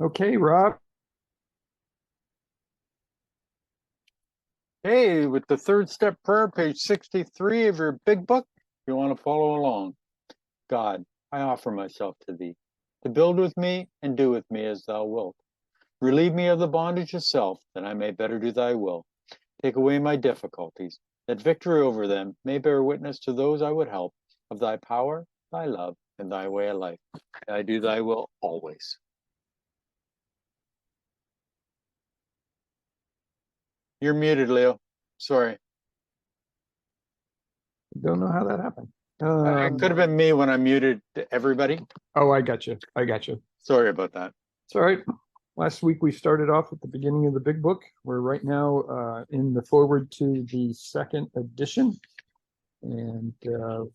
Okay, Rob. Hey, with the third step prayer, page 63 of your big book, if you want to follow along. God, I offer myself to thee, to build with me and do with me as thou wilt. Relieve me of the bondage of self, that I may better do thy will. Take away my difficulties, that victory over them may bear witness to those I would help of thy power, thy love, and thy way of life. I do thy will always. You're muted, Leo. Sorry. Don't know how that happened. It could have been me when I muted everybody. Oh, I got you. I got you. Sorry about that. It's all right. Last week we started off at the beginning of the big book. We're right now in the forward to the second edition. And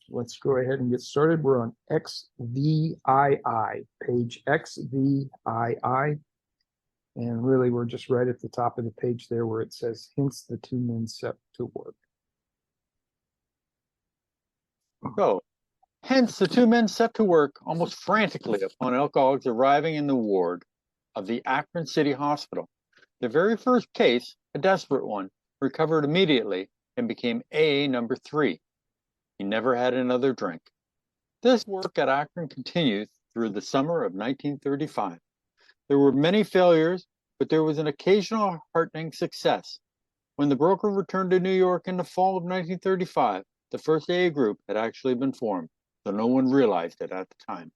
let's go ahead and get started. We're on XVII, page XVII. And really, we're just right at the top of the page there where it says, hence the two men set to work. So, hence the two men set to work almost frantically upon alcoholics arriving in the ward of the Akron City Hospital. The very first case, a desperate one, recovered immediately and became A number 3. He never had another drink. This work at Akron continued through the summer of 1935. There were many failures, but there was an occasional heartening success. When the broker returned to New York in the fall of 1935, the first AA group had actually been formed, though no one realized it at the time.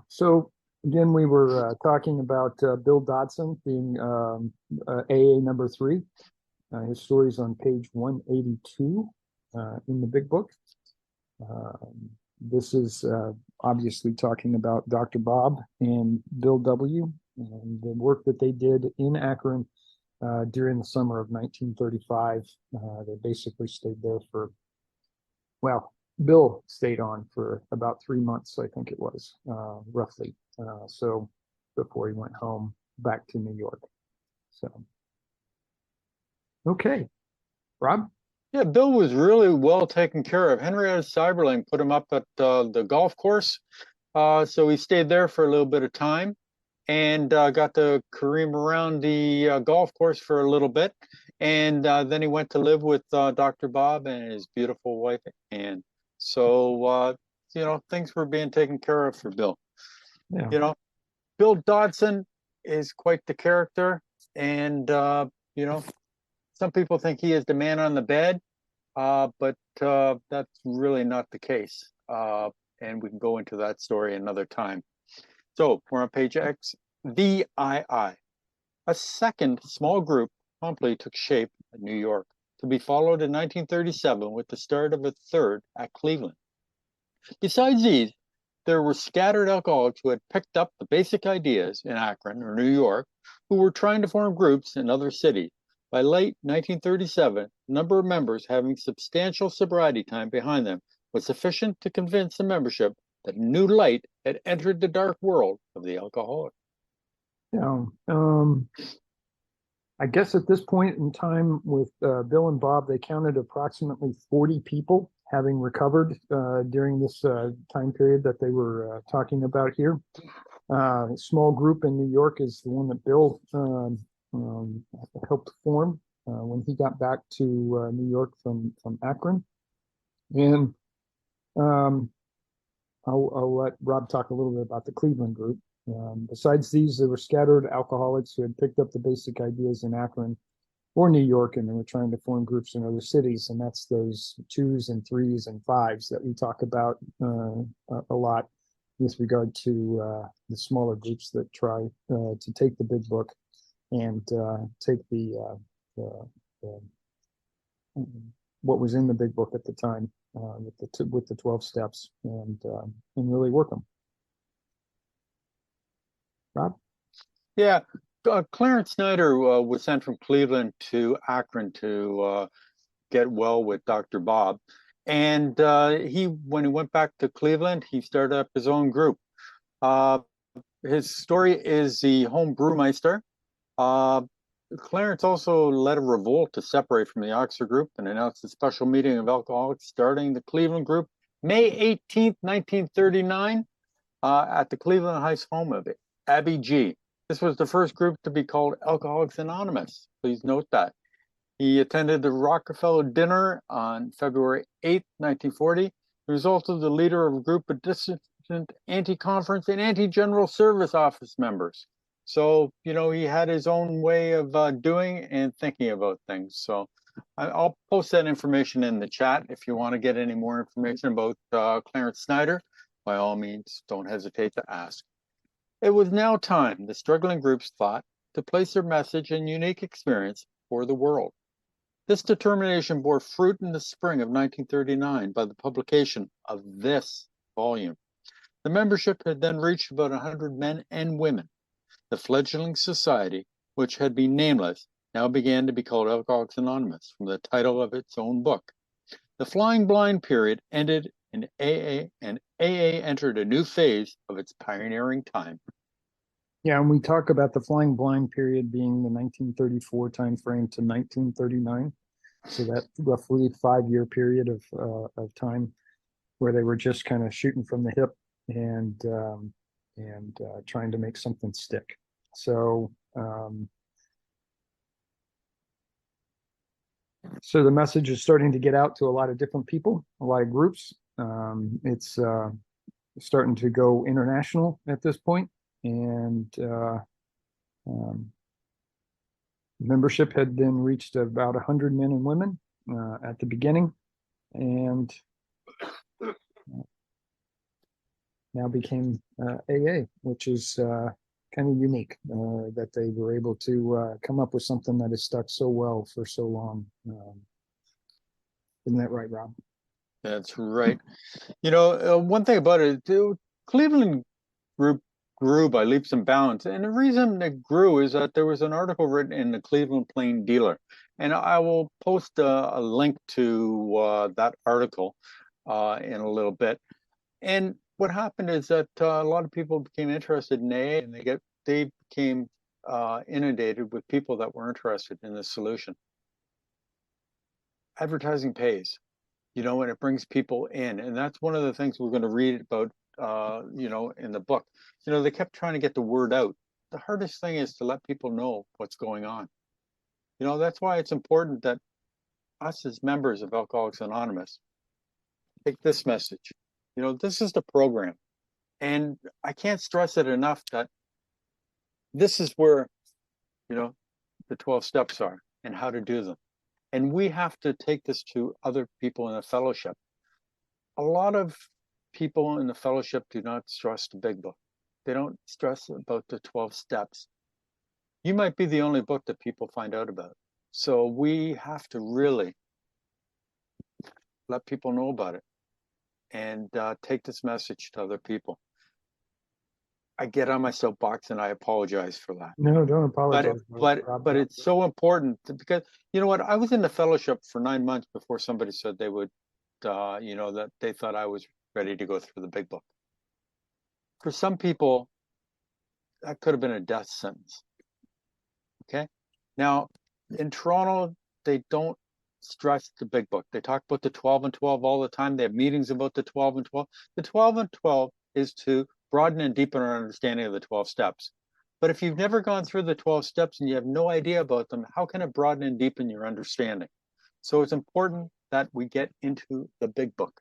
So again, we were talking about Bill Dodson being AA number 3. His story is on page 182 in the big book. This is obviously talking about Dr. Bob and Bill W. and the work that they did in Akron during the summer of 1935. They basically stayed there for, well, Bill stayed on for about 3 months, I think it was, roughly. So before he went home back to New York. So, okay, Rob. Yeah, Bill was really well taken care of. Henrietta Seiberling put him up at the golf course. So he stayed there for a little bit of time and got to careem around the golf course for a little bit. And then he went to live with Dr. Bob and his beautiful wife Ann. So, things were being taken care of for Bill. Yeah. You know, Bill Dodson is quite the character. And, some people think he is the man on the bed, but that's really not the case. And we can go into that story another time. So we're on page X, VII. A second small group promptly took shape at New York, to be followed in 1937 with the start of a third at Cleveland. Besides these, there were scattered alcoholics who had picked up the basic ideas in Akron or New York, who were trying to form groups in other cities. By late 1937, the number of members having substantial sobriety time behind them was sufficient to convince the membership that new light had entered the dark world of the alcoholic. Yeah. I guess at this point in time with Bill and Bob, they counted approximately 40 people having recovered during this time period that they were talking about here. A small group in New York is the one that Bill helped form when he got back to New York from Akron. And I'll let Rob talk a little bit about the Cleveland group. Besides these, there were scattered alcoholics who had picked up the basic ideas in Akron or New York, and they were trying to form groups in other cities. And that's those 2s and 3s and 5s that we talk about a lot with regard to the smaller groups that try to take the big book and take the what was in the big book at the time with the 12 steps and really work them. Rob? Yeah, Clarence Snyder was sent from Cleveland to Akron to get well with Dr. Bob. And when he went back to Cleveland, he started up his own group. His story is the home brewmeister. Clarence also led a revolt to separate from the Oxford group and announced a special meeting of alcoholics starting the Cleveland group May 18th, 1939, at the Cleveland Heights home of Abby G. This was the first group to be called Alcoholics Anonymous. Please note that. He attended the Rockefeller dinner on February 8, 1940. He was also the leader of a group of dissident anti-conference and anti-general service office members. So, you know, he had his own way of doing and thinking about things. So I'll post that information in the chat. If you want to get any more information about Clarence Snyder, by all means, don't hesitate to ask. It was now time, the struggling groups thought, to place their message and unique experience for the world. This determination bore fruit in the spring of 1939 by the publication of this volume. The membership had then reached about 100 men and women. The fledgling society, which had been nameless, now began to be called Alcoholics Anonymous from the title of its own book. The flying blind period ended in AA, and AA entered a new phase of its pioneering time. Yeah, and we talk about the flying blind period being the 1934 timeframe to 1939. So that roughly 5-year period of time where they were just kind of shooting from the hip and trying to make something stick. So so the message is starting to get out to a lot of different people, a lot of groups. It's starting to go international at this point, and membership had then reached about 100 men and women at the beginning, and now became AA, which is kind of unique that they were able to come up with something that has stuck so well for so long. Isn't that right, Rob? That's right. You know, one thing about it, Cleveland group grew by leaps and bounds. And the reason it grew is that there was an article written in the Cleveland Plain Dealer. And I will post a link to that article in a little bit. And what happened is that a lot of people became interested in AA, and they became inundated with people that were interested in the solution. Advertising pays, you know, and it brings people in. And that's one of the things we're going to read about, you know, in the book. You know, they kept trying to get the word out. The hardest thing is to let people know what's going on. You know, that's why it's important that us as members of Alcoholics Anonymous take this message. You know, this is the program. And I can't stress it enough that this is where, you know, the 12 steps are and how to do them. And we have to take this to other people in the fellowship. A lot of people in the fellowship do not stress the big book. They don't stress about the 12 steps. You might be the only book that people find out about. So we have to really let people know about it and take this message to other people. I get on my soapbox and I apologize for that. No, don't apologize. But it's so important because, you know what, I was in the fellowship for 9 months before somebody said they would, you know, that they thought I was ready to go through the big book. For some people, that could have been a death sentence. Okay. Now, in Toronto, they don't stress the big book. They talk about the 12 and 12 all the time. They have meetings about the 12 and 12. The 12 and 12 is to broaden and deepen our understanding of the 12 steps. But if you've never gone through the 12 steps and you have no idea about them, how can it broaden and deepen your understanding? So it's important that we get into the big book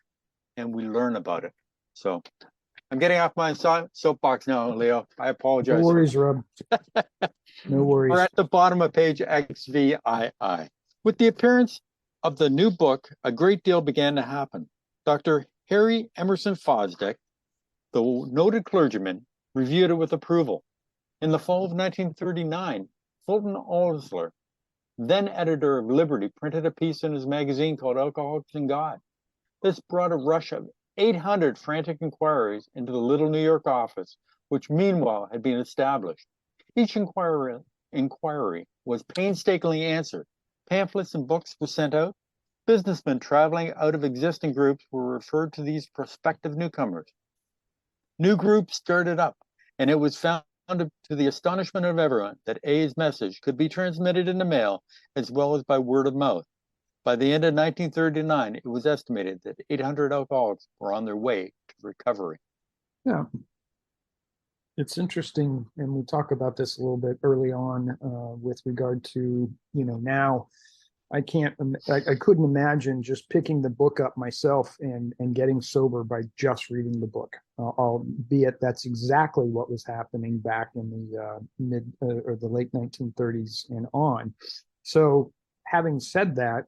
and we learn about it. So I'm getting off my soapbox now, Leo. I apologize. No worries, Rob. No worries. We're at the bottom of page XVII. With the appearance of the new book, a great deal began to happen. Dr. Harry Emerson Fosdick, the noted clergyman, reviewed it with approval. In the fall of 1939, Fulton Osler, then editor of Liberty, printed a piece in his magazine called Alcoholics and God. This brought a rush of 800 frantic inquiries into the little New York office, which meanwhile had been established. Each inquiry was painstakingly answered. Pamphlets and books were sent out. Businessmen traveling out of existing groups were referred to these prospective newcomers. New groups started up, and it was found, to the astonishment of everyone, that A's message could be transmitted in the mail as well as by word of mouth. By the end of 1939, it was estimated that 800 alcoholics were on their way to recovery. Yeah. It's interesting, and we talk about this a little bit early on with regard to, now I can't, I couldn't imagine just picking the book up myself and getting sober by just reading the book. Albeit that's exactly what was happening back in the mid or the late 1930s and on. So, having said that,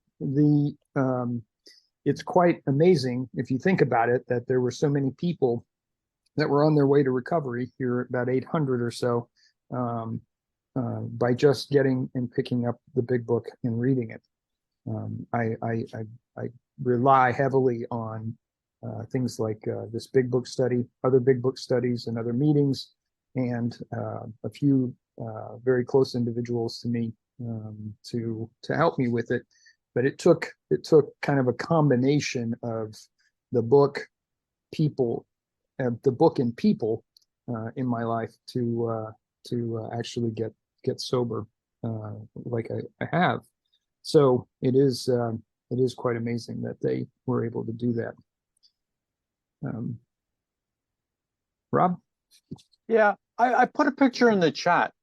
it's quite amazing if you think about it that there were so many people that were on their way to recovery here, about 800 or so, by just getting and picking up the big book and reading it. I rely heavily on things like this big book study, other big book studies, and other meetings, and a few very close individuals to me to help me with it. But it took kind of a combination of the book, people, the book and people in my life to actually get sober like I have. So it is quite amazing that they were able to do that. Rob? Yeah, I put a picture in the chat,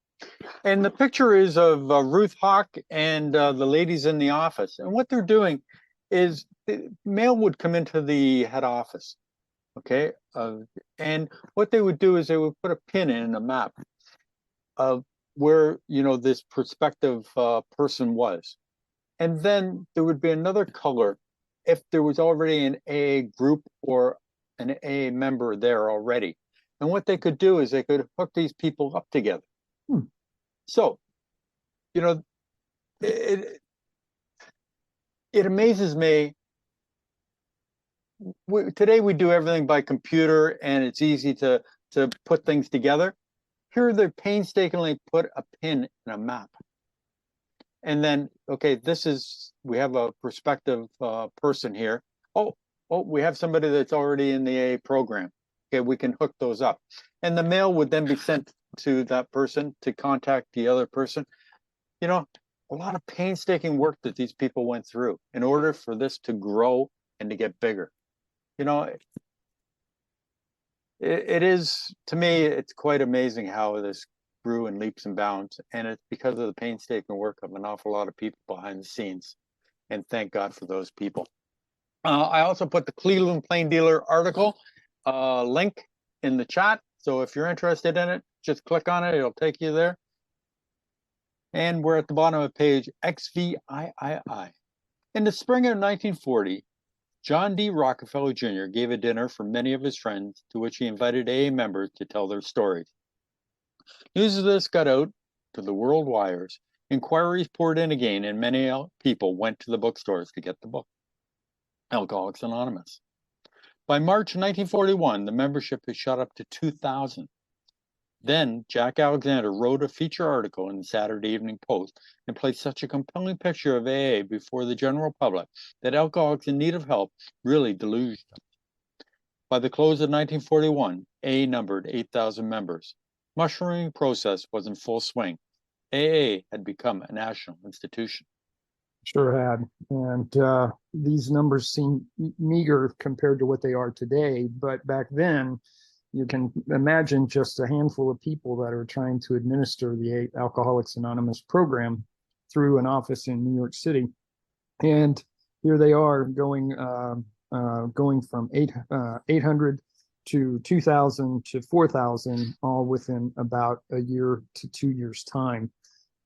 and the picture is of Ruth Hawk and the ladies in the office. And what they're doing is mail would come into the head office, okay? And what they would do is they would put a pin in a map of where, this prospective person was. And then there would be another color if there was already an AA group or an AA member there already. And what they could do is they could hook these people up together. So, it amazes me. Today we do everything by computer, and it's easy to put things together. Here they painstakingly put a pin in a map. And then, okay, we have a prospective person here. Oh, we have somebody that's already in the AA program. Okay, we can hook those up. And the mail would then be sent to that person to contact the other person. A lot of painstaking work that these people went through in order for this to grow and to get bigger. It is, to me, it's quite amazing how this grew in leaps and bounds. And it's because of the painstaking work of an awful lot of people behind the scenes. And thank God for those people. I also put the Cleveland Plain Dealer article link in the chat. So if you're interested in it, just click on it. It'll take you there. And we're at the bottom of page XVIII. In the spring of 1940, John D. Rockefeller Jr. gave a dinner for many of his friends to which he invited AA members to tell their stories. News of this got out to the world wires. Inquiries poured in again, and many people went to the bookstores to get the book, Alcoholics Anonymous. By March 1941, the membership had shot up to 2,000. Then Jack Alexander wrote a feature article in the Saturday Evening Post and placed such a compelling picture of AA before the general public that alcoholics in need of help really deluged them. By the close of 1941, AA numbered 8,000 members. Mushrooming process was in full swing. AA had become a national institution. Sure had. And these numbers seem meager compared to what they are today. But back then, you can imagine just a handful of people that are trying to administer the Alcoholics Anonymous program through an office in New York City. And here they are going from 800 to 2,000 to 4,000, all within about a year to 2 years' time.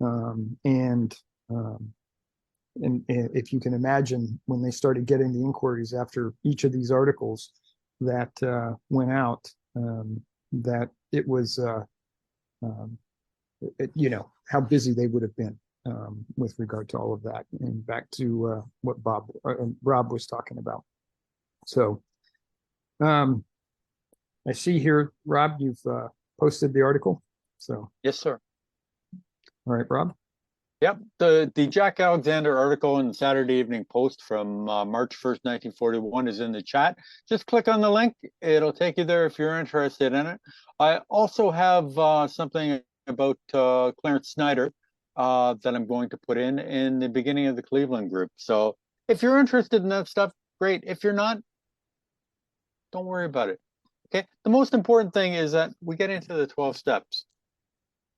And if you can imagine, when they started getting the inquiries after each of these articles that went out, that it was, how busy they would have been with regard to all of that. And back to what Rob was talking about. So I see here, Rob, you've posted the article. So yes, sir. All right, Rob. Yep, the Jack Alexander article in the Saturday Evening Post from March 1st, 1941 is in the chat. Just click on the link. It'll take you there if you're interested in it. I also have something about Clarence Snyder that I'm going to put in the beginning of the Cleveland group. So if you're interested in that stuff, great. If you're not, don't worry about it. Okay, the most important thing is that we get into the 12 steps.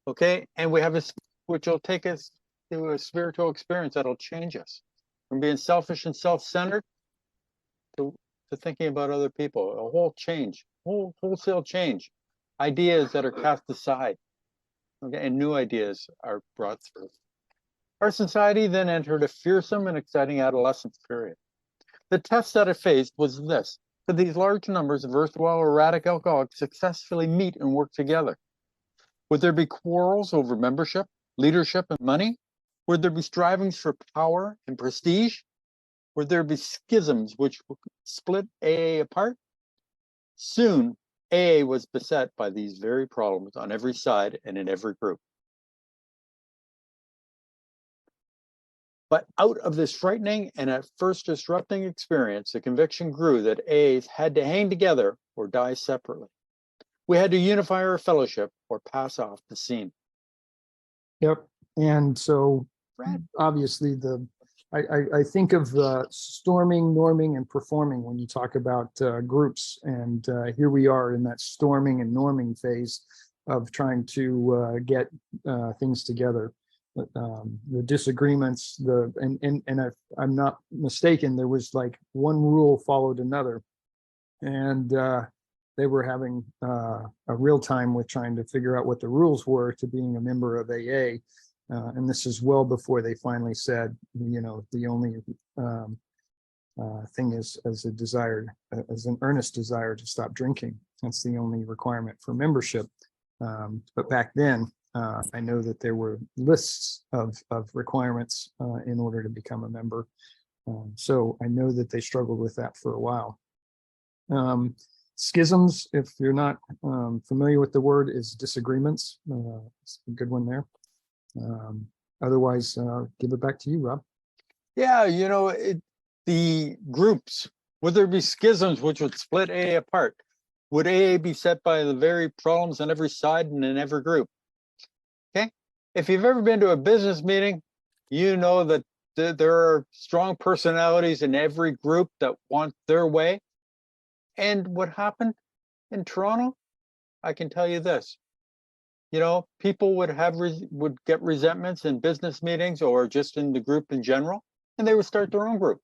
Okay, and we have a which will take us to a spiritual experience that'll change us from being selfish and self-centered to thinking about other people. A whole change, wholesale change. Ideas that are cast aside, okay, and new ideas are brought through. Our society then entered a fearsome and exciting adolescence period. The test that it faced was this: could these large numbers of erstwhile erratic alcoholics successfully meet and work together? Would there be quarrels over membership, leadership, and money? Would there be strivings for power and prestige? Would there be schisms which would split AA apart? Soon, AA was beset by these very problems on every side and in every group. But out of this frightening and at first disrupting experience, the conviction grew that AAs had to hang together or die separately. We had to unify our fellowship or pass off the scene. Yep. And so Brad. obviously I think of storming, norming, and performing when you talk about groups. And here we are in that storming and norming phase of trying to get things together. The disagreements, and if I'm not mistaken, there was like one rule followed another, and they were having a real time with trying to figure out what the rules were to being a member of AA. And this is well before they finally said, you know, the only thing is as an earnest desire to stop drinking. That's the only requirement for membership. But back then, I know that there were lists of requirements in order to become a member. So I know that they struggled with that for a while. Schisms, if you're not familiar with the word, is disagreements. It's a good one there. Otherwise, give it back to you, Rob. Yeah, you know, the groups, would there be schisms which would split AA apart? Would AA be set by the very problems on every side and in every group? Okay, if you've ever been to a business meeting, you know that there are strong personalities in every group that want their way. And what happened in Toronto, I can tell you this. You know, people would get resentments in business meetings or just in the group in general, and they would start their own group.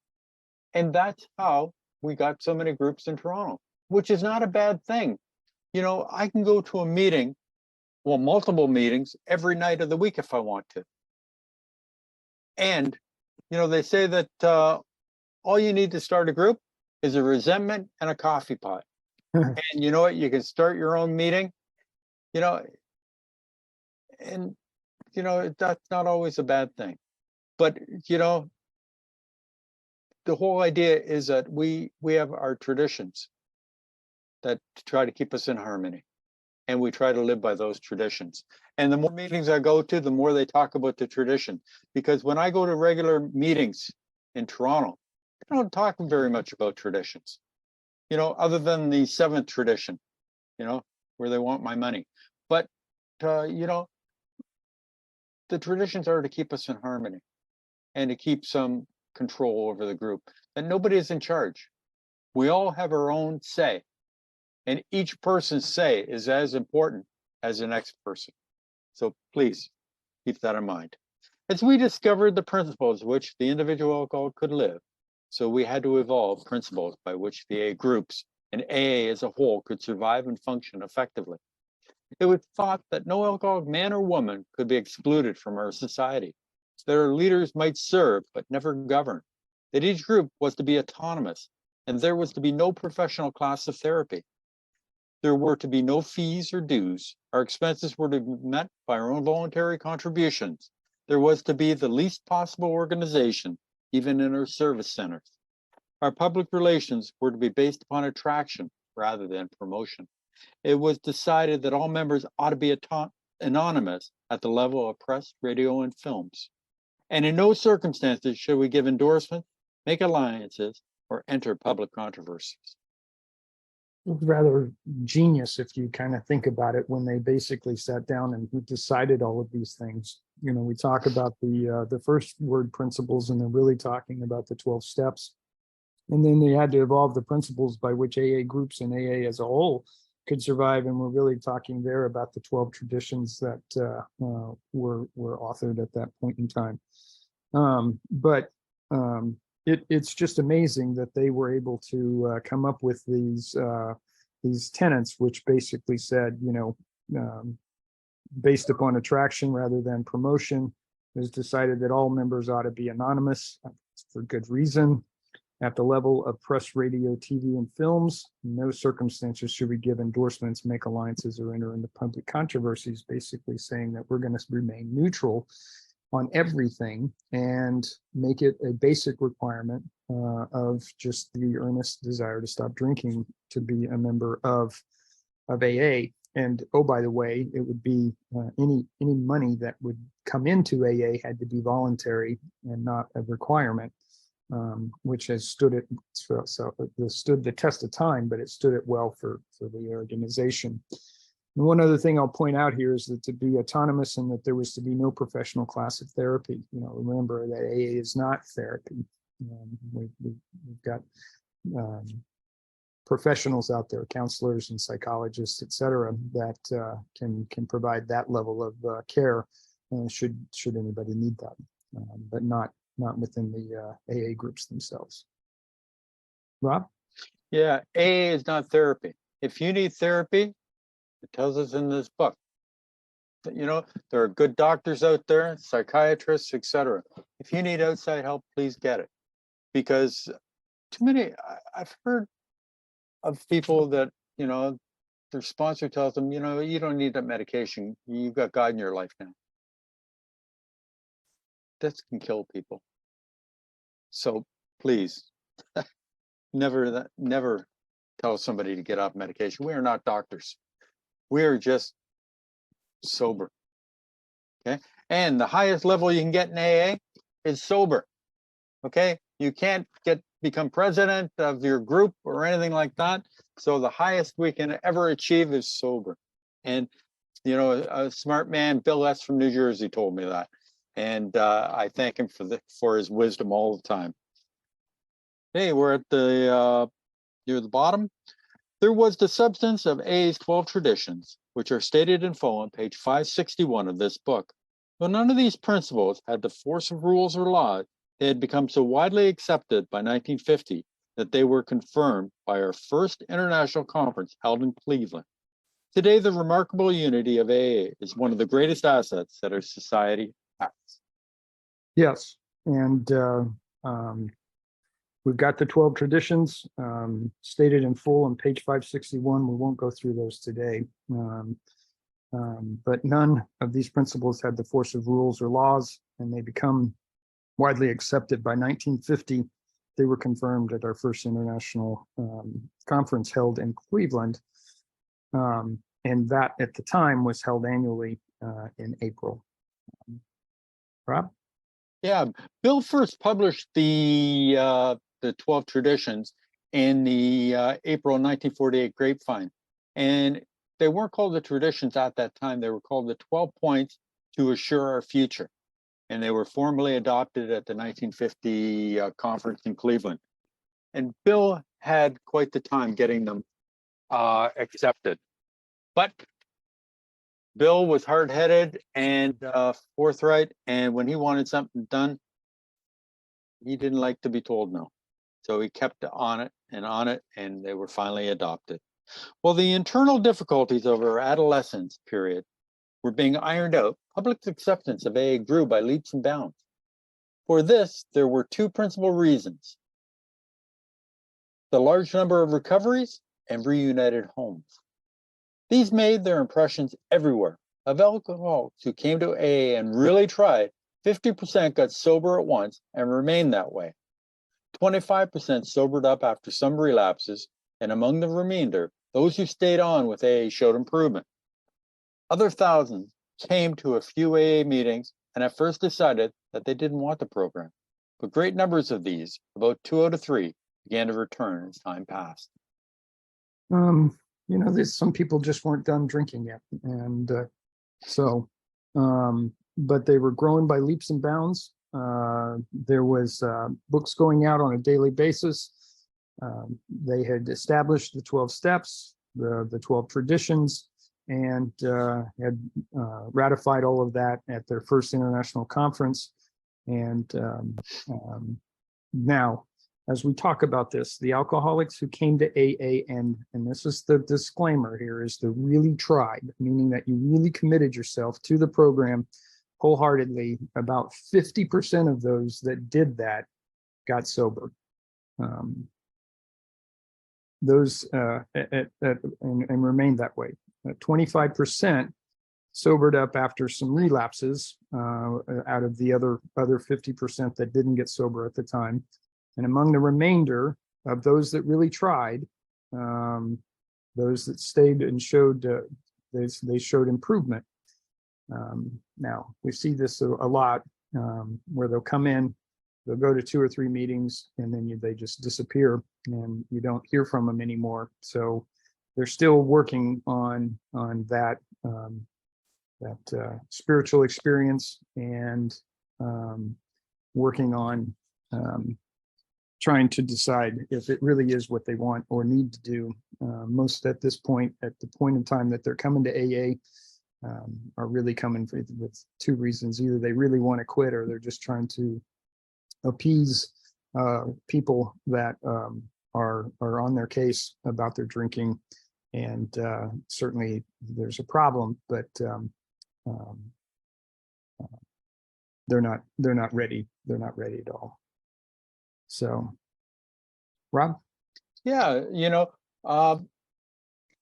And that's how we got so many groups in Toronto, which is not a bad thing. You know, I can go to a meeting, well, multiple meetings every night of the week if I want to. And, you know, they say that all you need to start a group is a resentment and a coffee pot. And you know what? You can start your own meeting, you know, and, you know, that's not always a bad thing. But, you know, the whole idea is that we have our traditions that try to keep us in harmony. And we try to live by those traditions. And the more meetings I go to, the more they talk about the tradition. Because when I go to regular meetings in Toronto, they don't talk very much about traditions, you know, other than the seventh tradition, you know, where they want my money. But, you know, the traditions are to keep us in harmony and to keep some control over the group. And nobody is in charge. We all have our own say. And each person's say is as important as the next person. So please keep that in mind. As we discovered the principles which the individual alcoholic could live, so we had to evolve principles by which the A groups and AA as a whole could survive and function effectively. It was thought that no alcoholic man or woman could be excluded from our society. Their leaders might serve, but never govern. That each group was to be autonomous, and there was to be no professional class of therapy. There were to be no fees or dues. Our expenses were to be met by our own voluntary contributions. There was to be the least possible organization, even in our service centers. Our public relations were to be based upon attraction rather than promotion. It was decided that all members ought to be anonymous at the level of press, radio, and films. And in no circumstances should we give endorsements, make alliances, or enter public controversies. Rather genius if you kind of think about it, when they basically sat down and who decided all of these things. You know, we talk about the first word principles, and they're really talking about the 12 steps. And then they had to evolve the principles by which AA groups and AA as a whole could survive. And we're really talking there about the 12 traditions that were authored at that point in time. But it's just amazing that they were able to come up with these tenets, which basically said, based upon attraction rather than promotion, it was decided that all members ought to be anonymous for good reason. At the level of press, radio, TV, and films, no circumstances should we give endorsements, make alliances, or enter into public controversies, basically saying that we're going to remain neutral on everything and make it a basic requirement of just the earnest desire to stop drinking to be a member of AA. And oh, by the way, it would be any money that would come into AA had to be voluntary and not a requirement, which has stood the test of time, but it stood it well for the organization. And one other thing I'll point out here is that to be autonomous and that there was to be no professional class of therapy. Remember that AA is not therapy. We've got professionals out there, counselors and psychologists, et cetera, that can provide that level of care should anybody need that, but not within the AA groups themselves. Rob? Yeah, AA is not therapy. If you need therapy, it tells us in this book that, there are good doctors out there, psychiatrists, etc. If you need outside help, please get it. Because too many, I've heard of people that, their sponsor tells them, you don't need that medication. You've got God in your life now. This can kill people. So please, never tell somebody to get off medication. We are not doctors. We are just sober. Okay. And the highest level you can get in AA is sober. Okay. You can't become president of your group or anything like that. So the highest we can ever achieve is sober. And, a smart man, Bill S. from New Jersey, told me that. And I thank him for his wisdom all the time. Hey, we're at near the bottom. There was the substance of AA's 12 traditions, which are stated in full on page 561 of this book. Though none of these principles had the force of rules or laws, they had become so widely accepted by 1950 that they were confirmed by our first international conference held in Cleveland. Today, the remarkable unity of AA is one of the greatest assets that our society has. Yes, and we've got the 12 traditions stated in full on page 561. We won't go through those today. But none of these principles had the force of rules or laws, and they become widely accepted. By 1950, they were confirmed at our first international conference held in Cleveland. And that at the time was held annually in April. Rob? Yeah, Bill first published the 12 traditions in the April 1948 Grapevine. And they weren't called the traditions at that time. They were called the 12 points to assure our future. And they were formally adopted at the 1950 conference in Cleveland. And Bill had quite the time getting them accepted. But Bill was hard-headed and forthright, and when he wanted something done, he didn't like to be told no. So he kept on it, and they were finally adopted. Well, the internal difficulties of our adolescence period were being ironed out. Public acceptance of AA grew by leaps and bounds. For this, there were two principal reasons: the large number of recoveries and reunited homes. These made their impressions everywhere. Of alcoholics who came to AA and really tried, 50% got sober at once and remained that way. 25% sobered up after some relapses, and among the remainder, those who stayed on with AA showed improvement. Other thousands came to a few AA meetings and at first decided that they didn't want the program. But great numbers of these, about 2 out of 3, began to return as time passed. There's some people just weren't done drinking yet. And but they were growing by leaps and bounds. There was books going out on a daily basis. They had established the 12 steps. the 12 traditions and had ratified all of that at their first international conference. And now, as we talk about this, the alcoholics who came to AA, and this is the disclaimer here, is to really tried, meaning that you really committed yourself to the program wholeheartedly. About 50% of those that did that got sober. Those and remained that way. 25% sobered up after some relapses out of the other 50% that didn't get sober at the time. And among the remainder of those that really tried, those that stayed and showed, they showed improvement. Now, we see this a lot where they'll come in, they'll go to 2 or 3 meetings, and then they just disappear and you don't hear from them anymore. So they're still working on that spiritual experience and working on trying to decide if it really is what they want or need to do. Most at this point, at the point in time that they're coming to AA, are really coming with 2 reasons. Either they really want to quit, or they're just trying to appease people that are on their case about their drinking. And certainly there's a problem, but they're not ready. They're not ready at all. So, Rob? Yeah, of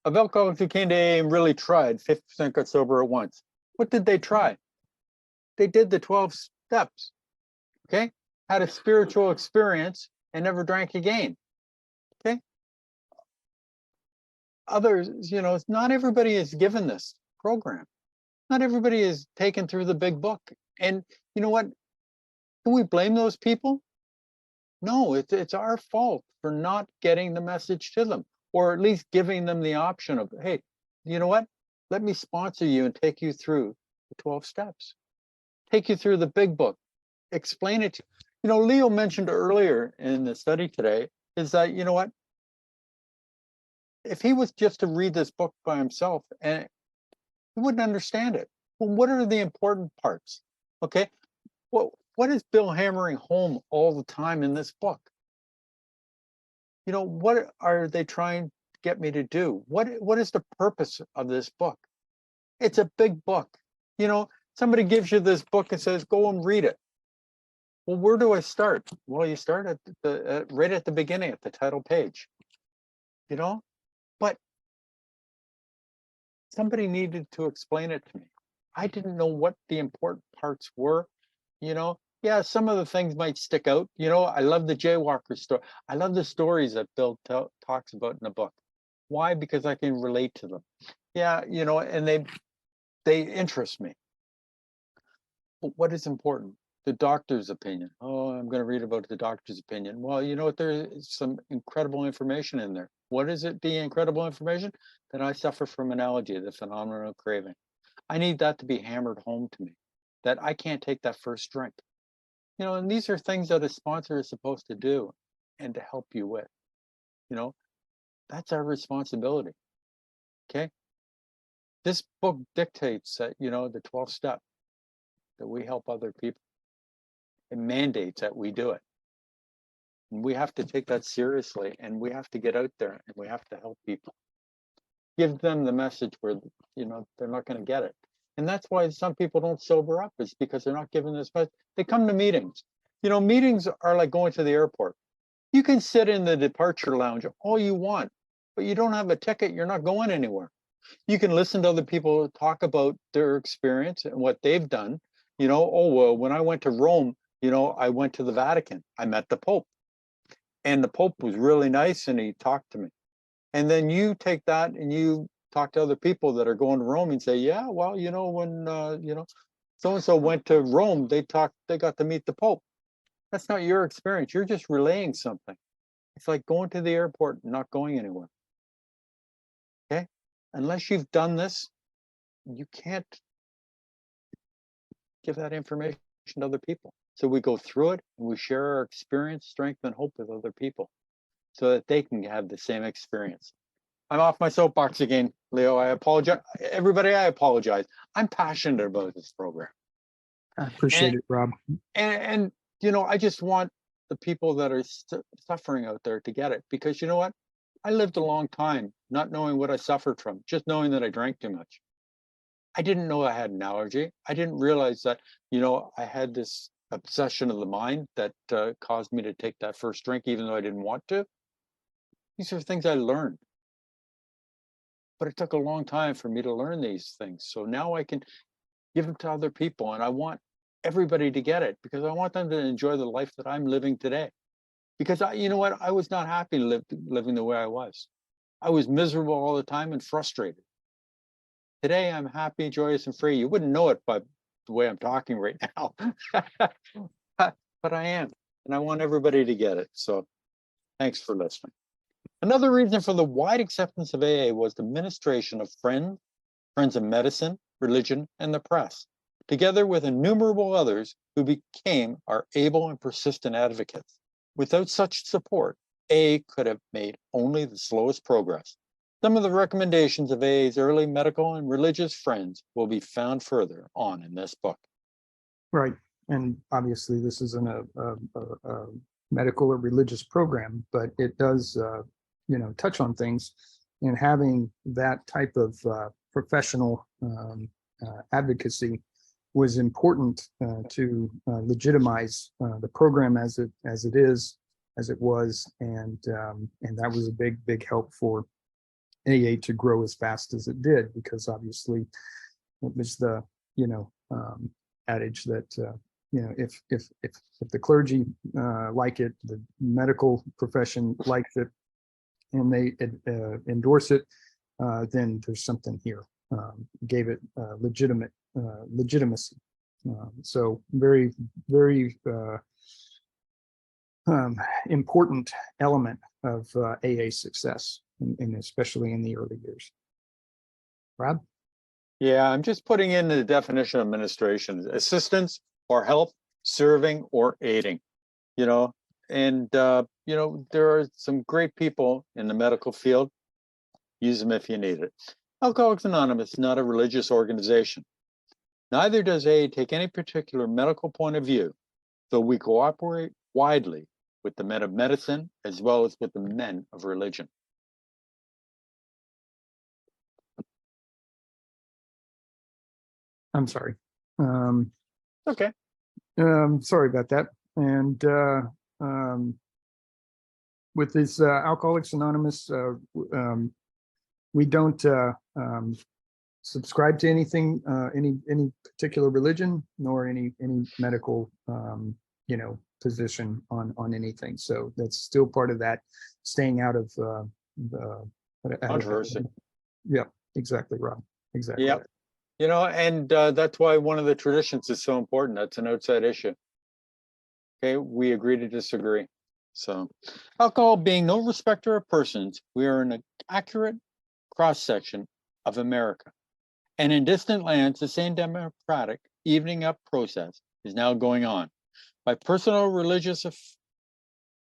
alcoholics who came to AA and really tried, 50% got sober at once. What did they try? They did the 12 steps, okay? Had a spiritual experience and never drank again, okay? Others, not everybody is given this program. Not everybody is taken through the big book. And you know what? Can we blame those people? No, it's our fault for not getting the message to them, or at least giving them the option of, hey, you know what? Let me sponsor you and take you through the 12 steps. Take you through the big book. Explain it. Leo mentioned earlier in the study today is that, you know what? If he was just to read this book by himself, and he wouldn't understand it. Well, what are the important parts? Okay. What is Bill hammering home all the time in this book? What are they trying to get me to do? What is the purpose of this book? It's a big book. Somebody gives you this book and says, go and read it. Well, where do I start? Well, you start at right at the beginning, at the title page. But somebody needed to explain it to me. I didn't know what the important parts were. Yeah, some of the things might stick out. I love the Jaywalker story. I love the stories that Bill talks about in the book. Why? Because I can relate to them. Yeah, and they interest me. But what is important? The doctor's opinion. Oh, I'm going to read about the doctor's opinion. Well, you know what? There is some incredible information in there. What is it? The incredible information? That I suffer from analogy, the phenomenon of craving. I need that to be hammered home to me. That I can't take that first drink. And these are things that a sponsor is supposed to do and to help you with. That's our responsibility. Okay. This book dictates that, the 12 step, that we help other people. It mandates that we do it. And we have to take that seriously, and we have to get out there and we have to help people. Give them the message where, they're not going to get it. And that's why some people don't sober up, is because they're not given this message. They come to meetings. Meetings are like going to the airport. You can sit in the departure lounge all you want, but you don't have a ticket, you're not going anywhere. You can listen to other people talk about their experience and what they've done. Oh, well, when I went to Rome, I went to the Vatican. I met the Pope. And the Pope was really nice and he talked to me. And then you take that and you talk to other people that are going to Rome and say, yeah, well, when so-and-so went to Rome, they got to meet the Pope. That's not your experience. You're just relaying something. It's like going to the airport and not going anywhere. Okay? Unless you've done this, you can't give that information to other people. So we go through it and we share our experience, strength, and hope with other people so that they can have the same experience. I'm off my soapbox again, Leo. I apologize. Everybody, I apologize. I'm passionate about this program. I appreciate it, Rob. And I just want the people that are suffering out there to get it, because you know what? I lived a long time not knowing what I suffered from, just knowing that I drank too much. I didn't know I had an allergy. I didn't realize that, I had this obsession of the mind that caused me to take that first drink, even though I didn't want to. These are things I learned. But it took a long time for me to learn these things. So now I can give them to other people. And I want everybody to get it, because I want them to enjoy the life that I'm living today. Because you know what? I was not happy living the way I was. I was miserable all the time and frustrated. Today, I'm happy, joyous, and free. You wouldn't know it by the way I'm talking right now, but I am. And I want everybody to get it. So thanks for listening. Another reason for the wide acceptance of AA was the ministration of friends of medicine, religion, and the press, together with innumerable others who became our able and persistent advocates. Without such support, AA could have made only the slowest progress. Some of the recommendations of AA's early medical and religious friends will be found further on in this book. Right. And obviously, this isn't a medical or religious program, but it does, touch on things. And having that type of professional advocacy was important to legitimize the program as it was, and that was a big help for AA to grow as fast as it did, because obviously it was the adage that if the clergy like it, the medical profession likes it, and they endorse it, then there's something here. Gave it legitimacy. So very important element of AA success, and especially in the early years. Rob? Yeah, I'm just putting in the definition of administration: assistance or help, serving or aiding. And there are some great people in the medical field. Use them if you need it. Alcoholics Anonymous is not a religious organization. Neither does AA take any particular medical point of view, though we cooperate widely with the men of medicine as well as with the men of religion. I'm sorry. Okay. Sorry about that. And with this Alcoholics Anonymous, we don't subscribe to anything, any particular religion, nor any medical, position on anything. So that's still part of that, staying out of the Controversy. Yeah, exactly, Rob. Exactly. Yep. And that's why one of the traditions is so important. That's an outside issue. Okay, we agree to disagree. So, alcohol being no respecter of persons, we are an accurate cross-section of America. And in distant lands, the same democratic evening up process is now going on. By personal religious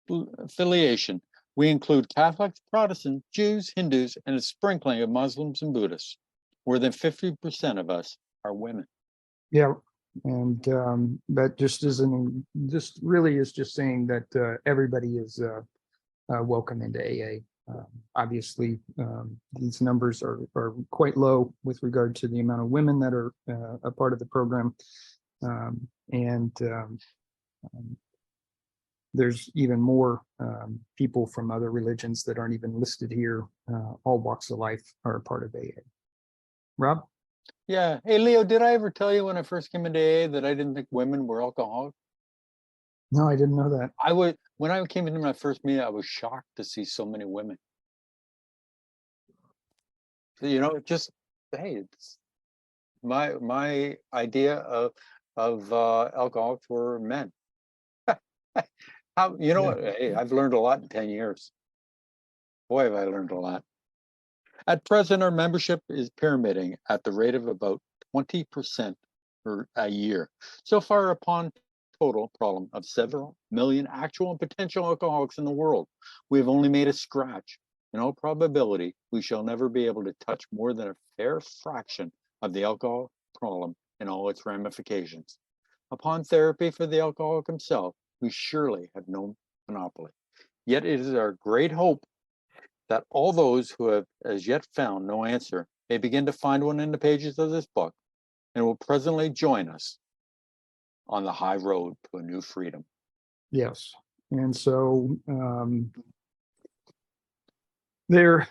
affiliation, we include Catholics, Protestants, Jews, Hindus, and a sprinkling of Muslims and Buddhists. More than 50% of us are women. Yeah, and that just really is just saying that everybody is welcome into AA. Obviously, these numbers are quite low with regard to the amount of women that are a part of the program, and there's even more people from other religions that aren't even listed here. All walks of life are a part of AA. Rob? Yeah. Hey, Leo, did I ever tell you when I first came into AA that I didn't think women were alcoholics? No, I didn't know that. When I came into my first meeting, I was shocked to see so many women. Just, hey, it's my idea of alcoholics were men. What? Hey, I've learned a lot in 10 years. Boy, have I learned a lot. At present, our membership is pyramiding at the rate of about 20% per a year. So far, upon total problem of several million actual and potential alcoholics in the world, we have only made a scratch in all probability, we shall never be able to touch more than a fair fraction of the alcohol problem and all its ramifications. Upon therapy for the alcoholic himself, we surely have no monopoly. Yet it is our great hope that all those who have as yet found no answer may begin to find one in the pages of this book and will presently join us on the high road to a new freedom. Yes. And so they're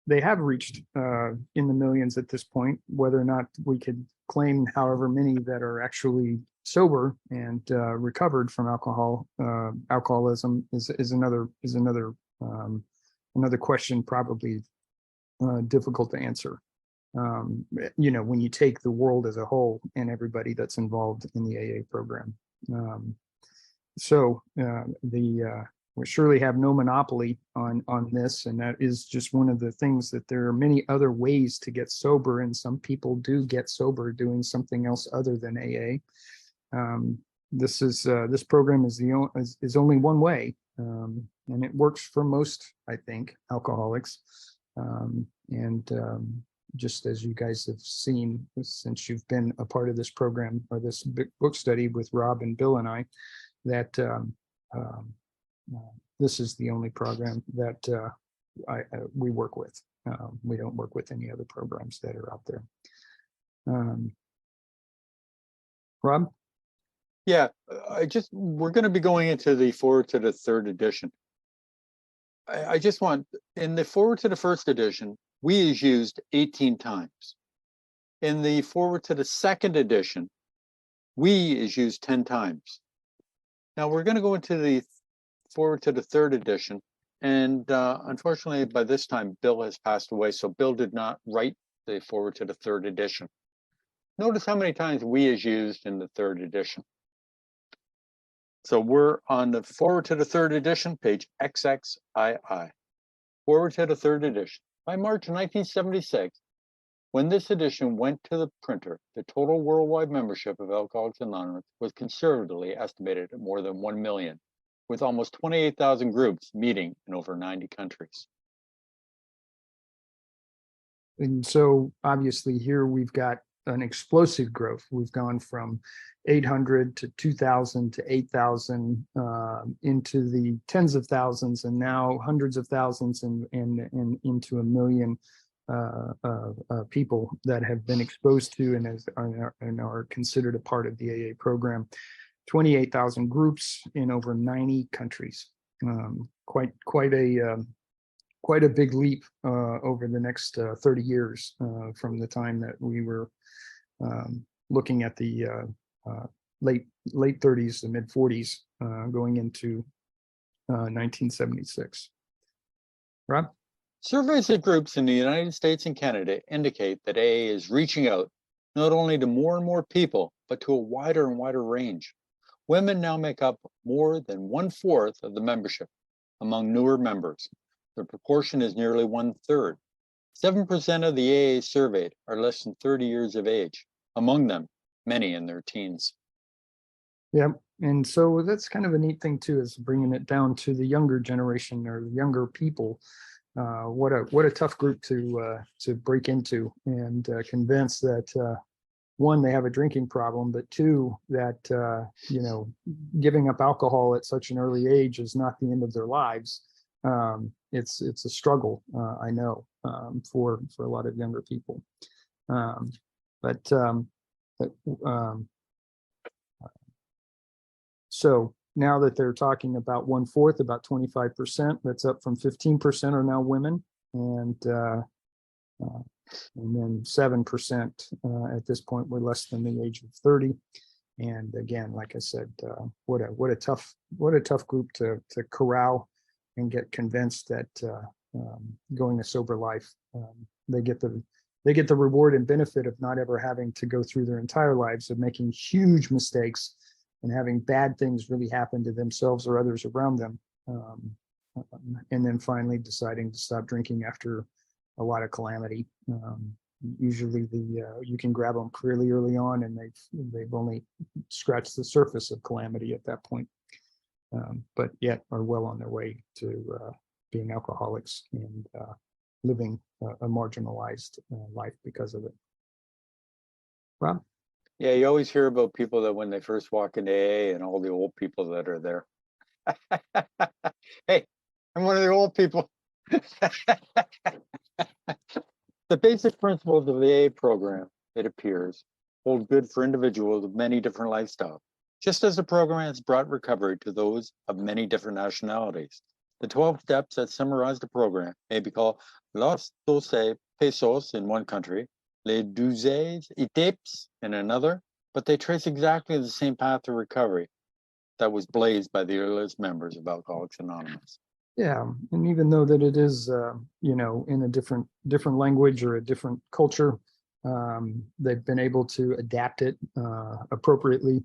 they have reached in the millions at this point. Whether or not we could claim however many that are actually sober and recovered from alcoholism is another another question, probably difficult to answer. When you take the world as a whole and everybody that's involved in the AA program. We surely have no monopoly on this, and that is just one of the things, that there are many other ways to get sober, and some people do get sober doing something else other than AA. This program is only one way, and it works for most, I think, alcoholics. Just as you guys have seen since you've been a part of this program, or this book study with Rob and Bill and I, that this is the only program that we work with. We don't work with any other programs that are out there. Rob? Yeah, we're going to be going into the forward to the third edition. I just want, in the forward to the first edition, we is used 18 times. In the forward to the second edition, we is used 10 times. Now we're going to go into the forward to the third edition, and unfortunately by this time Bill has passed away, so Bill did not write the forward to the third edition. Notice how many times we is used in the third edition. So we're on the forward to the third edition, page XXII. Forward to the third edition. By March 1976, when this edition went to the printer, the total worldwide membership of Alcoholics Anonymous was conservatively estimated at more than 1 million, with almost 28,000 groups meeting in over 90 countries. And so obviously here we've got an explosive growth. We've gone from 800 to 2,000 to 8,000 into the tens of thousands, and now hundreds of thousands, and into 1 million people that have been exposed to and are considered a part of the AA program. 28,000 groups in over 90 countries. Quite a big leap over the next 30 years from the time that we were looking at the late 30s, the mid 40s, going into 1976. Rob? Surveys of groups in the United States and Canada indicate that AA is reaching out not only to more and more people, but to a wider and wider range. Women now make up more than 1/4 of the membership among newer members. The proportion is nearly 1/3. 7% of the AA surveyed are less than 30 years of age, among them, many in their teens. Yeah, and so that's kind of a neat thing too, is bringing it down to the younger generation or younger people. What a tough group to break into and convince that one, they have a drinking problem, but two, that giving up alcohol at such an early age is not the end of their lives. It's a struggle, I know, for a lot of younger people. So now that they're talking about 1/4, about 25%, that's up from 15% are now women, and then 7% at this point were less than the age of 30. And again, like I said, what a tough group to corral and get convinced that going a sober life, they get the reward and benefit of not ever having to go through their entire lives of making huge mistakes and having bad things really happen to themselves or others around them, and then finally deciding to stop drinking after a lot of calamity. Usually you can grab them really early on, and they've only scratched the surface of calamity at that point. but yet are well on their way to being alcoholics and living a marginalized life because of it. Rob? Yeah, you always hear about people that when they first walk into AA and all the old people that are there. Hey, I'm one of the old people. The basic principles of the AA program, it appears, hold good for individuals of many different lifestyles, just as the program has brought recovery to those of many different nationalities. The 12 steps that summarize the program may be called Los 12 Pesos in one country, Les 12 Étapes in another, but they trace exactly the same path to recovery that was blazed by the earliest members of Alcoholics Anonymous. Yeah, and even though that it is, in a different language or a different culture, they've been able to adapt it appropriately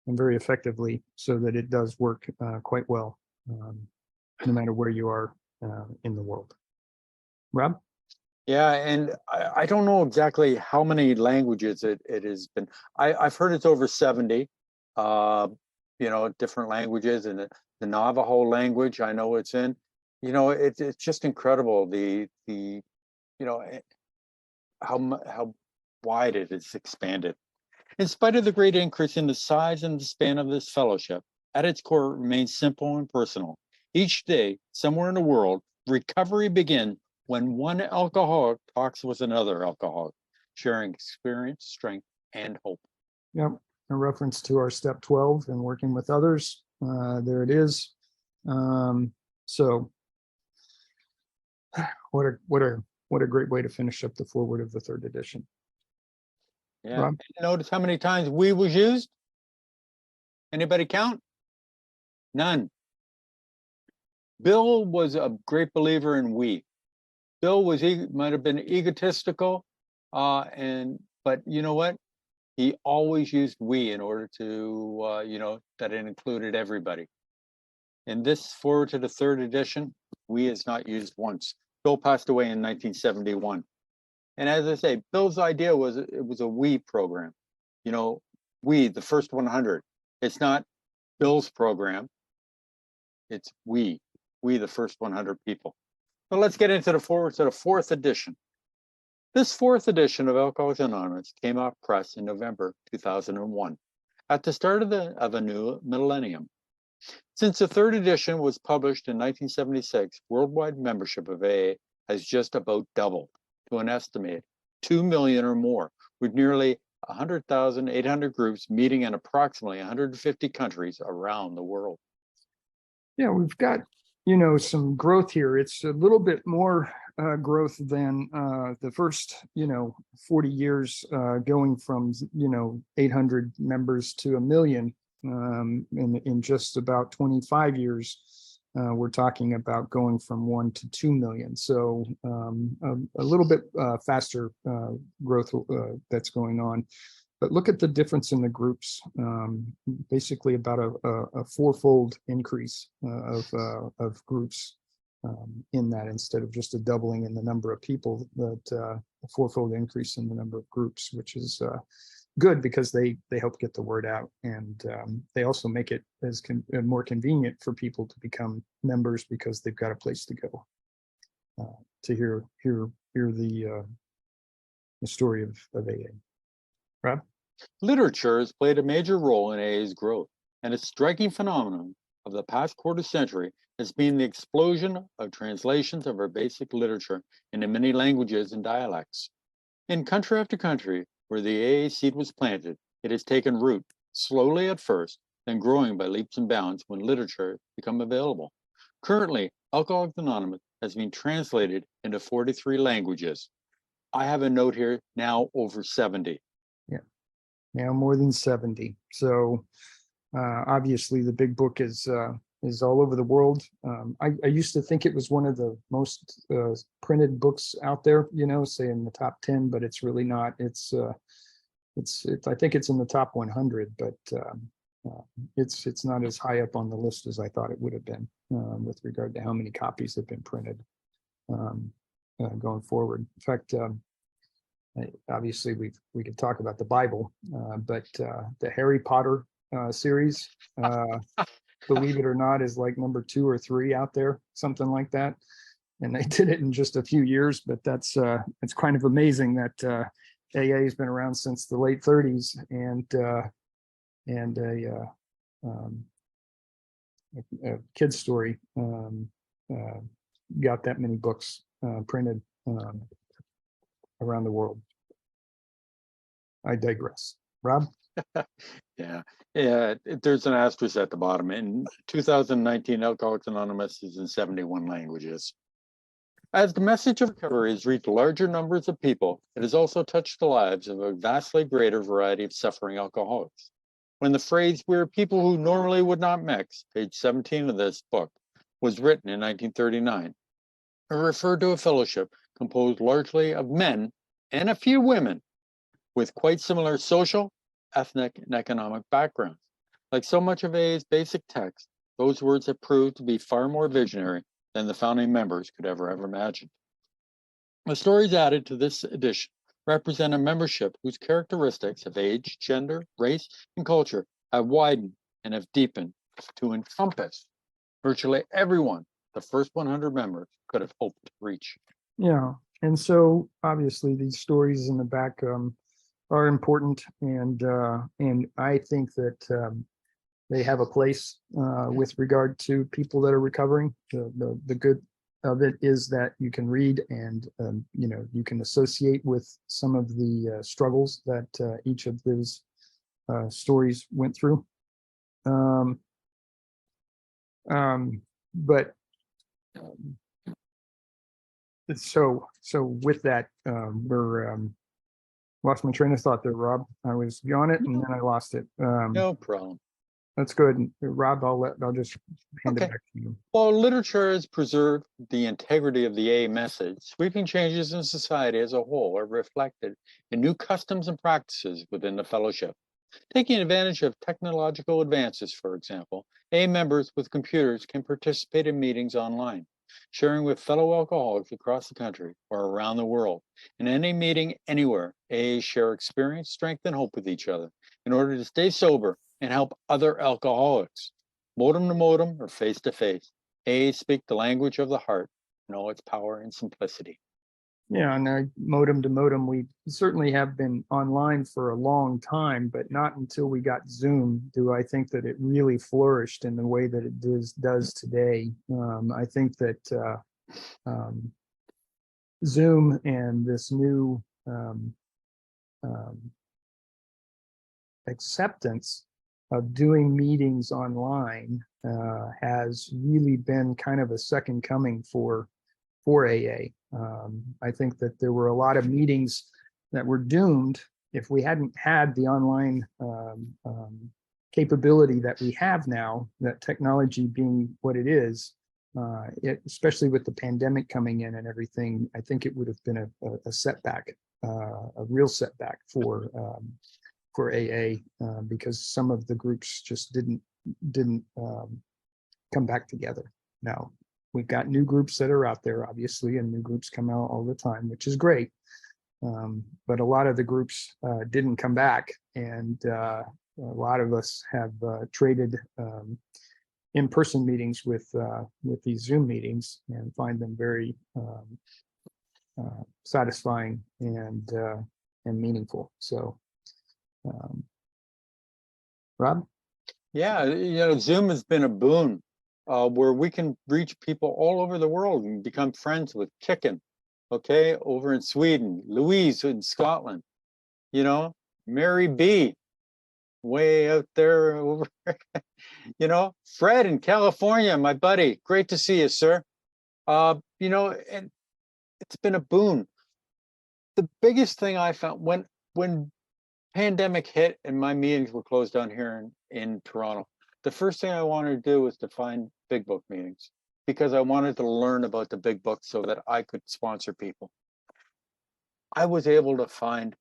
and very effectively so that it does work quite well, no matter where you are in the world. Rob? Yeah, and I don't know exactly how many languages it has been. I've heard it's over 70, different languages, and the Navajo language I know it's in. It's just incredible how wide it is expanded. In spite of the great increase in the size and the span of this fellowship, at its core it remains simple and personal. Each day, somewhere in the world, recovery begins when one alcoholic talks with another alcoholic, sharing experience, strength, and hope. Yep, a reference to our step 12 and working with others. There it is. So what a great way to finish up the foreword of the third edition. Yeah. Rob? Notice how many times we was used? Anybody count? None. Bill was a great believer in we. Bill might have been egotistical, but you know what? He always used we in order to, that it included everybody. In this forward to the third edition, we is not used once. Bill passed away in 1971. And as I say, Bill's idea was it was a we program. We, the first 100. It's not Bill's program. It's we, the first 100 people. So let's get into the forward to the fourth edition. This fourth edition of Alcoholics Anonymous came off press in November 2001, at the start of a new millennium. Since the third edition was published in 1976, worldwide membership of AA has just about doubled to an estimated 2 million or more, with nearly 100,800 groups meeting in approximately 150 countries around the world. Yeah, we've got, some growth here. It's a little bit more growth than the first, 40 years going from, 800 members to 1 million. In just about 25 years, we're talking about going from 1 to 2 million. So a little bit faster growth that's going on. But look at the difference in the groups. Basically, about a fourfold increase of groups in that, instead of just a doubling in the number of people, but a fourfold increase in the number of groups, which is good because they help get the word out, and they also make it as more convenient for people to become members because they've got a place to go to hear the story of AA. Rob? Literature has played a major role in AA's growth, and a striking phenomenon of the past quarter century has been the explosion of translations of our basic literature into many languages and dialects. In country after country where the AA seed was planted, it has taken root, slowly at first, then growing by leaps and bounds when literature become available. Currently, Alcoholics Anonymous has been translated into 43 languages. I have a note here, now over 70. Now more than 70. So obviously the big book is all over the world. I used to think it was one of the most printed books out there, say in the top 10, but it's really not. It's I think it's in the top 100, but it's not as high up on the list as I thought it would have been with regard to how many copies have been printed going forward. In fact, obviously we could talk about the Bible, but the Harry Potter series, believe it or not, is like number 2 or 3 out there, something like that. And they did it in just a few years, but it's kind of amazing that AA has been around since the late 30s, and a kid's story got that many books printed around the world. I digress. Rob? Yeah, there's an asterisk at the bottom. In 2019, Alcoholics Anonymous is in 71 languages. As the message of recovery has reached larger numbers of people, it has also touched the lives of a vastly greater variety of suffering alcoholics. When the phrase, "we're people who normally would not mix," page 17 of this book, was written in 1939, it referred to a fellowship composed largely of men and a few women with quite similar social, ethnic, and economic backgrounds. Like so much of AA's basic text, those words have proved to be far more visionary than the founding members could ever have imagined. The stories added to this edition represent a membership whose characteristics of age, gender, race, and culture have widened and have deepened to encompass virtually everyone the first 100 members could have hoped to reach. Yeah, and so obviously these stories in the back are important, and I think that they have a place with regard to people that are recovering. The good of it is that you can read and you can associate with some of the struggles that each of those stories went through. But so with that, we're lost my train of thought there, Rob. I was on it and then I lost it. No problem. That's good. Rob, I'll just hand it Okay. back to you. While literature has preserved the integrity of the AA message, sweeping changes in society as a whole are reflected in new customs and practices within the fellowship. Taking advantage of technological advances, for example, AA members with computers can participate in meetings online, sharing with fellow alcoholics across the country or around the world. In any meeting anywhere, AAs share experience, strength, and hope with each other in order to stay sober and help other alcoholics. Modem to modem or face to face, AAs speak the language of the heart in all its power and simplicity. Yeah, and modem to modem, we certainly have been online for a long time, but not until we got Zoom do I think that it really flourished in the way that it does today. I think that Zoom and this new acceptance of doing meetings online has really been kind of a second coming for AA. I think that there were a lot of meetings that were doomed if we hadn't had the online capability that we have now, that technology being what it is, especially with the pandemic coming in and everything. I think it would have been a setback, a real setback for AA because some of the groups just didn't come back together. Now we've got new groups that are out there, obviously, and new groups come out all the time, which is great. But a lot of the groups didn't come back, and a lot of us have traded in-person meetings with these Zoom meetings and find them very satisfying and meaningful. So, Rob? Yeah, Zoom has been a boon where we can reach people all over the world and become friends with Kicken, okay, over in Sweden, Louise in Scotland, Mary B, way out there over, Fred in California, my buddy, great to see you, sir. And it's been a boon. The biggest thing I found when pandemic hit and my meetings were closed down here in Toronto, the first thing I wanted to do was to find big book meetings because I wanted to learn about the big book so that I could sponsor people. I was able to find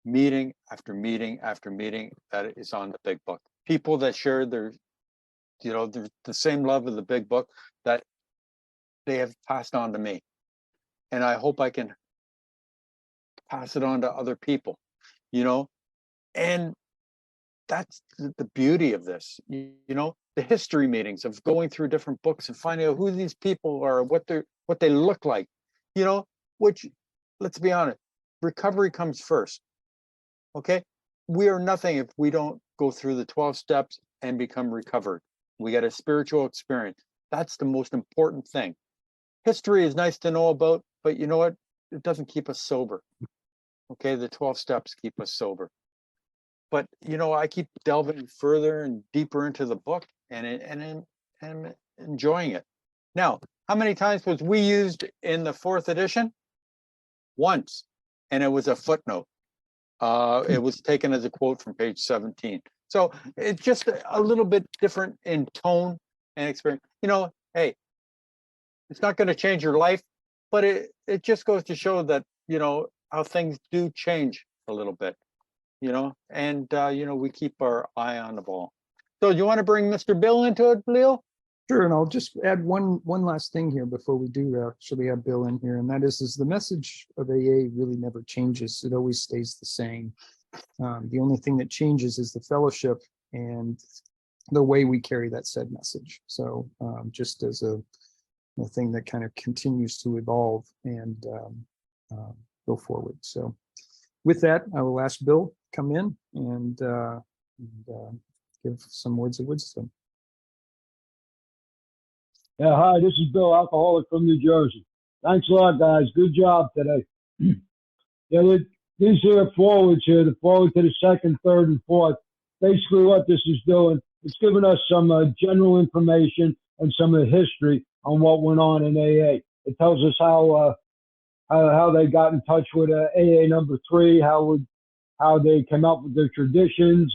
meeting after meeting after meeting that is on the big book. People that share the same love of the big book that they have passed on to me. And I hope I can pass it on to other people, and that's the beauty of this. the history meetings of going through different books and finding out who these people are, what they look like, you know, which, let's be honest, recovery comes first. Okay. We are nothing if we don't go through the 12 steps and become recovered. We got a spiritual experience. That's the most important thing. History is nice to know about, but you know what? It doesn't keep us sober. Okay. The 12 steps keep us sober. But, you know, I keep delving further and deeper into the book and enjoying it. Now, how many times was we used in the 4th edition? Once. And it was a footnote. It was taken as a quote from page 17. So it's just a little bit different in tone and experience. You know, hey, it's not going to change your life, but it just goes to show that, you know, how things do change a little bit, you know, and, you know, we keep our eye on the ball. So do you want to bring Mr. Bill into it, Leo? Sure, and I'll just add one last thing here before we do actually have Bill in here, and that is the message of AA really never changes. It always stays the same. The only thing that changes is the fellowship and the way we carry that said message. So just as a thing that kind of continues to evolve and go forward. So with that, I will ask Bill to come in and give some words of wisdom. Yeah, hi, this is Bill, alcoholic from New Jersey. Thanks a lot, guys. Good job today. Yeah, these here forwards here, the forward to the 2nd, 3rd, and 4th, basically what this is doing, it's giving us some general information and some of the history on what went on in AA. It tells us how they got in touch with AA number 3, how they came up with their traditions,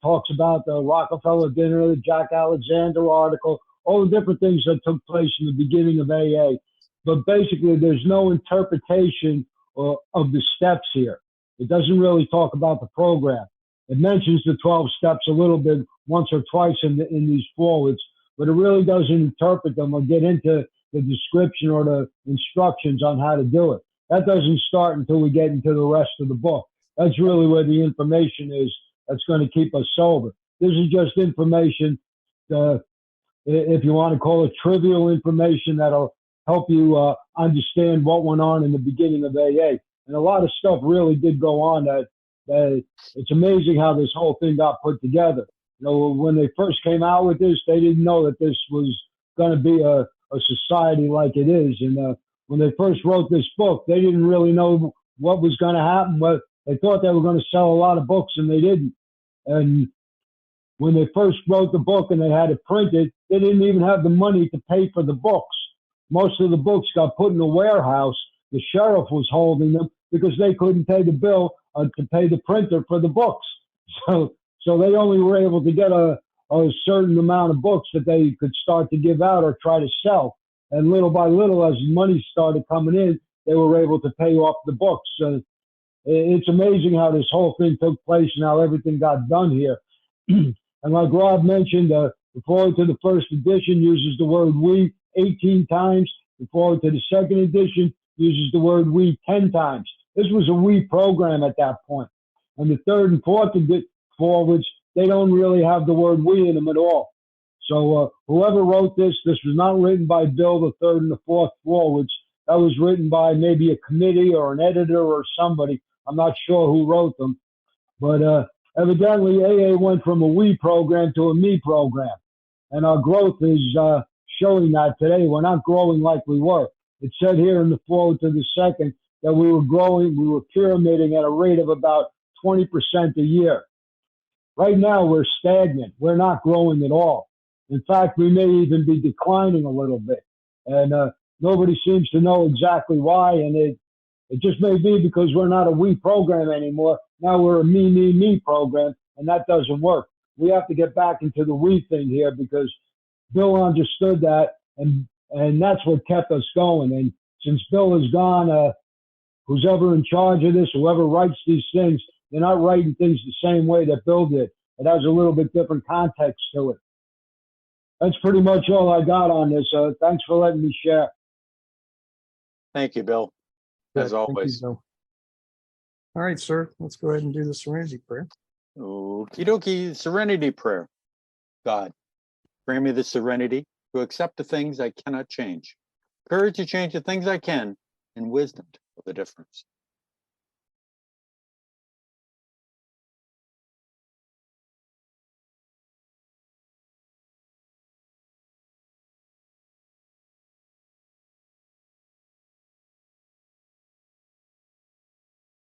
talks about the Rockefeller dinner, the Jack Alexander article, all the different things that took place in the beginning of AA. But basically, there's no interpretation of the steps here. It doesn't really talk about the program. It mentions the 12 steps a little bit once or twice in these forwards, but it really doesn't interpret them or get into the description or the instructions on how to do it. That doesn't start until we get into the rest of the book. That's really where the information is that's going to keep us sober. This is just information, if you want to call it trivial information, that'll help you understand what went on in the beginning of AA. And a lot of stuff really did go on that it's amazing how this whole thing got put together. You know, when they first came out with this, they didn't know that this was going to be a society like it is. And when they first wrote this book, they didn't really know what was going to happen. But they thought they were going to sell a lot of books, and they didn't. And when they first wrote the book and they had it printed, they didn't even have the money to pay for the books. Most of the books got put in a warehouse. The sheriff was holding them because they couldn't pay the bill to pay the printer for the books. So they only were able to get a certain amount of books that they could start to give out or try to sell. And little by little, as money started coming in, they were able to pay off the books. So it's amazing how this whole thing took place and how everything got done here. And like Rob mentioned, the forward to the 1st edition uses the word we 18 times. The forward to the 2nd edition uses the word we 10 times. This was a we program at that point. And the 3rd and 4th forwards, they don't really have the word we in them at all. So whoever wrote this was not written by Bill, the 3rd and the 4th forwards. That was written by maybe a committee or an editor or somebody. I'm not sure who wrote them. But evidently, AA went from a we program to a me program. And our growth is showing that today. We're not growing like we were. It said here in the forward to the 2nd that we were growing, we were pyramiding at a rate of about 20% a year. Right now, we're stagnant. We're not growing at all. In fact, we may even be declining a little bit. And nobody seems to know exactly why. And it just may be because we're not a we program anymore. Now we're a me program, and that doesn't work. We have to get back into the we thing here because Bill understood that, and that's what kept us going. And since Bill is gone, who's ever in charge of this, whoever writes these things, they're not writing things the same way that Bill did. It has a little bit different context to it. That's pretty much all I got on this. Thanks for letting me share. Thank you, Bill. As Thank you, always. Bill. All right, sir, let's go ahead and do the serenity prayer. Okie dokie. Serenity prayer. God, Grant me the serenity to accept the things I cannot change, courage to change the things I can, and wisdom to know the difference.